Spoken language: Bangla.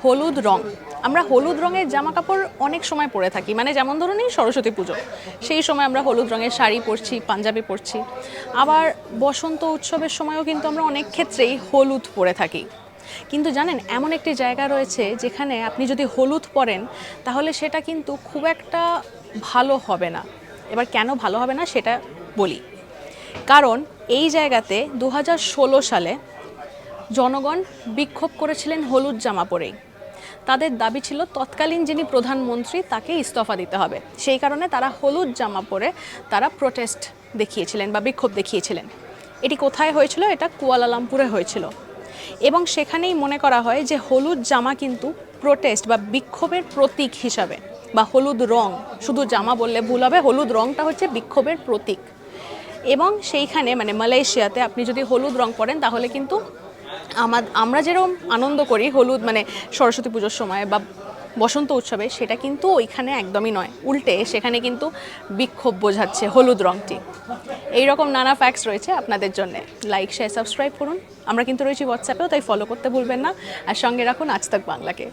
হলুদ রং। আমরা হলুদ রঙের জামা কাপড় অনেক সময় পরে থাকি, মানে যেমন ধরুন এই সরস্বতী পুজো, সেই সময় আমরা হলুদ রঙের শাড়ি পরছি, পাঞ্জাবি পরছি। আবার বসন্ত উৎসবের সময়ও কিন্তু আমরা অনেক ক্ষেত্রেই হলুদ পরে থাকি। কিন্তু জানেন, এমন একটি জায়গা রয়েছে যেখানে আপনি যদি হলুদ পরেন তাহলে সেটা কিন্তু খুব একটা ভালো হবে না। এবার কেন ভালো হবে না সেটা বলি। কারণ এই জায়গাতে 2016 সালে জনগণ বিক্ষোভ করেছিলেন হলুদ জামা পরেই। তাদের দাবি ছিল তৎকালীন যিনি প্রধানমন্ত্রী তাকে ইস্তফা দিতে হবে। সেই কারণে তারা হলুদ জামা পরে তারা প্রোটেস্ট দেখিয়েছিলেন বা বিক্ষোভ দেখিয়েছিলেন। এটি কোথায় হয়েছিল? এটা কুয়ালালামপুরে হয়েছিল। এবং সেখানেই মনে করা হয় যে হলুদ জামা কিন্তু প্রোটেস্ট বা বিক্ষোভের প্রতীক হিসাবে, বা হলুদ রং, শুধু জামা বললে ভুল হবে, হলুদ রংটা হচ্ছে বিক্ষোভের প্রতীক। এবং সেইখানে মানে মালয়েশিয়াতে আপনি যদি হলুদ রং পরেন তাহলে কিন্তু আমরা যেরকম আনন্দ করি হলুদ মানে সরস্বতী পুজোর সময় বা বসন্ত উৎসবে, সেটা কিন্তু ওইখানে একদমই নয়। উল্টে সেখানে কিন্তু বিক্ষোভ বোঝাচ্ছে হলুদ রংটি। এইরকম নানা ফ্যাক্টস রয়েছে আপনাদের জন্য। লাইক, শেয়ার, সাবস্ক্রাইব করুন। আমরা কিন্তু রয়েছি হোয়াটসঅ্যাপেও, তাই ফলো করতে ভুলবেন না। আর সঙ্গে রাখুন আজ তাক বাংলাকে।